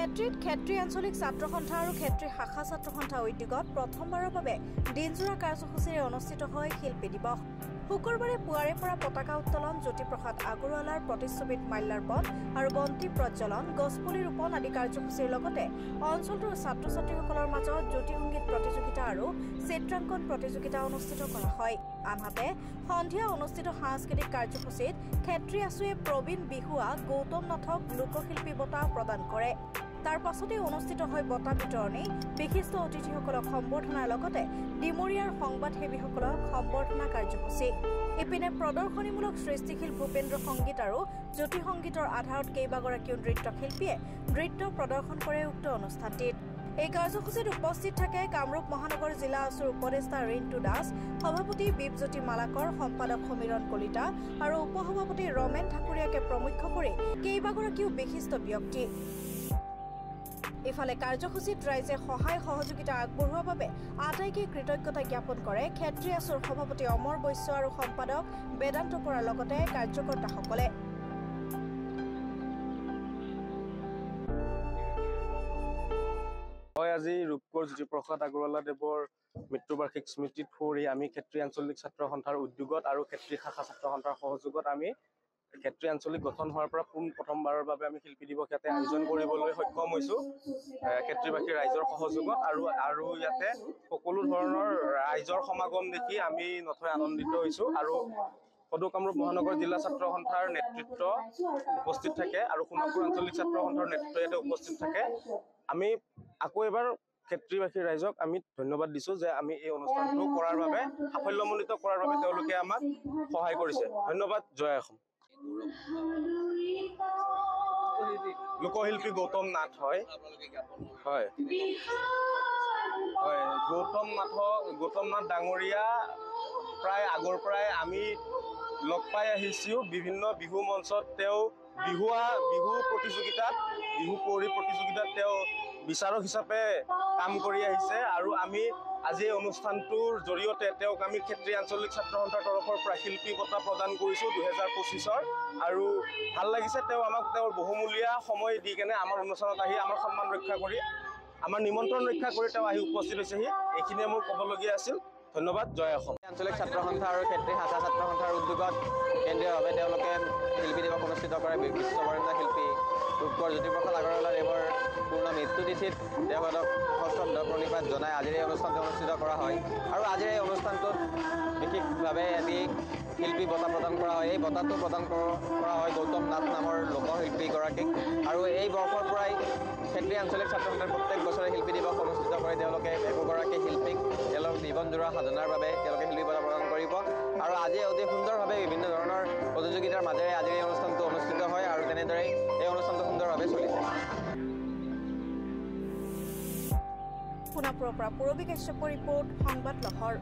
ক্ষেত্ৰীত ক্ষেত্ৰী আঞ্চলিক ছাত্ৰ সন্থা আৰু ক্ষেত্ৰী শাখা ছাত্ৰ সন্থা উদ্যোগত প্ৰথমবাৰৰ বাবে দিনজোৰা কাৰ্যসূচীৰে অনুষ্ঠিত হয় শিল্পী দিৱস। শুকুৰবাৰে পুৱাৰে পৰা পতাকা উত্তোলন, জ্যোতিপ্ৰসাদ আগৰৱালাৰ প্ৰতিচ্ছবিত মাল্যাৰ্পণ আৰু বন্তি প্ৰজ্বলন, গছপুলি ৰোপণ আদি কাৰ্যসূচীৰ লগতে অঞ্চলটোৰ ছাত্ৰ-ছাত্ৰীসকলৰ মাজত জ্যোতি সংগীত প্ৰতিযোগিতা আৰু চিত্ৰাংকন প্ৰতিযোগিতা অনুষ্ঠিত কৰা হয়। আনহাতে সন্ধিয়া অনুষ্ঠিত সাংস্কৃতিক কাৰ্যসূচীত ক্ষেত্ৰী আছুৱে প্ৰবীণ বিহুৱা গৌতম নাথক লোকশিল্পী বঁটা প্ৰদান কৰে। তাৰ পাছতে অনুষ্ঠিত হয় বঁটা বিতৰণী, বিশিষ্ট অতিথিসকলক সম্বৰ্ধনাৰ লগতে ডিমৰীয়াৰ সংবাদসেৱীসকলক সম্বৰ্ধনা কাৰ্যসূচী। ইপিনে প্ৰদৰ্শনীমূলক সৃষ্টিশীল ভূপেন্দ্ৰ সংগীত আৰু জ্যোতি সংগীতৰ আধাৰত কেইবাগৰাকীও নৃত্যশিল্পীয়ে নৃত্য প্ৰদৰ্শন কৰে উক্ত অনুষ্ঠানটিত। এই কাৰ্যসূচীত উপস্থিত থাকে কামৰূপ মহানগৰ জিলা আছুৰ উপদেষ্টা ৰিণ্টু দাস, সভাপতি বিপজ্যোতি মালাকৰ, সম্পাদক সমীৰণ কলিতা আৰু উপসভাপতি ৰমেন ঠাকুৰীয়াকে প্ৰমুখ কৰি কেইবাগৰাকীও বিশিষ্ট ব্যক্তি। ইফালে কাৰ্যসূচীত ৰাইজে সহায় সহযোগিতা আগবঢ়োৱাৰ বাবে আটাইকে কৃতজ্ঞতা জ্ঞাপন কৰে ক্ষেত্ৰী আছুৰ সভাপতি অমৰ বৈশ্য আৰু সম্পাদক বেদান্ত বৰাৰ লগতে কাৰ্যকৰ্তাসকলে। আজি ৰূপকোঁৱৰ জ্যোতিপ্ৰসাদ আগৰৱালাদেৱৰ মৃত্যুবাৰ্ষিক স্মৃতিত ফুৰি আমি ক্ষেত্ৰী আঞ্চলিক ছাত্ৰ সন্থাৰ উদ্যোগত আৰু ক্ষেত্ৰী শাখা ছাত্ৰ সন্থাৰ সহযোগত আমি ক্ষেত্ৰী আঞ্চলিক গঠন হোৱাৰ পৰা প্ৰথমবাৰৰ বাবে আমি শিল্পী দিৱস ইয়াতে আয়োজন কৰিবলৈ সক্ষম হৈছোঁ ক্ষেত্ৰীবাসী ৰাইজৰ সহযোগত। আৰু ইয়াতে সকলো ধৰণৰ ৰাইজৰ সমাগম দেখি আমি নথৈ আনন্দিত হৈছোঁ। আৰু সদৌ কামৰূপ মহানগৰ জিলা ছাত্ৰ সন্থাৰ নেতৃত্ব উপস্থিত থাকে আৰু সোণাপুৰ আঞ্চলিক ছাত্ৰ সন্থাৰ নেতৃত্ব ইয়াতে উপস্থিত থাকে। আমি আকৌ এবাৰ ক্ষেত্ৰীবাসী ৰাইজক আমি ধন্যবাদ দিছোঁ যে আমি এই অনুষ্ঠানটো কৰাৰ বাবে, সাফল্যমণ্ডিত কৰাৰ বাবে তেওঁলোকে আমাক সহায় কৰিছে। ধন্যবাদ। জয় অসম। লোকশিল্পী গৌতম নাথ হয়। গৌতম নাথ ডাঙৰীয়া প্ৰায় আগৰ পৰাই আমি লগ পাই আহিছোঁ। বিভিন্ন বিহু মঞ্চত তেওঁ বিহু প্ৰতিযোগিতাত, বিহু কুঁৱৰী প্ৰতিযোগিতাত তেওঁ বিচাৰক হিচাপে কাম কৰি আহিছে। আৰু আমি আজি এই অনুষ্ঠানটোৰ জৰিয়তে তেওঁক আমি ক্ষেত্ৰী আঞ্চলিক ছাত্ৰ সন্থাৰ তৰফৰ পৰা শিল্পী বঁটা প্ৰদান কৰিছোঁ 2025-ৰ। আৰু ভাল লাগিছে, তেওঁ আমাক তেওঁৰ বহুমূলীয়া সময় দি কেনে আমাৰ অনুষ্ঠানত আহি আমাৰ সন্মান ৰক্ষা কৰি, আমাৰ নিমন্ত্ৰণ ৰক্ষা কৰি তেওঁ আহি উপস্থিত হৈছেহি। এইখিনিয়ে মোৰ ক'বলগীয়া আছিল। ধন্যবাদ। জয় অসম। আঞ্চলিক ছাত্ৰ সন্থা আৰু ক্ষেত্ৰী শাখা ছাত্ৰ সন্থাৰ উদ্যোগত কেন্দ্ৰীয়ভাৱে তেওঁলোকে শিল্পী দিৱস অনুষ্ঠিত কৰে। বিশ্ববৰেণ্য শিল্পী ৰূপকোঁৱৰ জ্যোতিপ্ৰসাদ আগৰৱালাদেৱৰ পূৰ্ণ মৃত্যু তিথিত তেওঁলোকক সশ্ৰদ্ধ প্ৰণিপাত জনাই আজিৰ এই অনুষ্ঠানটো অনুষ্ঠিত কৰা হয়। আৰু আজিৰ এই অনুষ্ঠানটোত বিশেষভাৱে এটি শিল্পী বঁটা প্ৰদান কৰা হয়। এই বঁটাটো প্ৰদান কৰা হয় গৌতম নাথ নামৰ লোকশিল্পীগৰাকীক। আৰু এই বৰ্ষৰ পৰাই ক্ষেত্ৰী আঞ্চলিক ছাত্ৰ সন্থাৰ প্ৰত্যেক বছৰে শিল্পী দিৱস অনুষ্ঠিত কৰি তেওঁলোকে একোগৰাকী শিল্পীক তেওঁলোক জীৱনজোৰা সাধনাৰ বাবে তেওঁলোকে শিল্পী বঁটা প্ৰদান কৰিব। আৰু আজি অতি সুন্দৰভাৱে বিভিন্ন ধৰণৰ প্ৰতিযোগিতাৰ মাজেৰে আজিৰ এই অনুষ্ঠানটো অনুষ্ঠিত হয় আৰু তেনেদৰেই এই অনুষ্ঠানটো সুন্দৰভাৱে চলিছে। সোণাপুৰৰ পৰা পূৰবী কাশ্যপৰ ৰিপৰ্ট, সংবাদ লহৰ।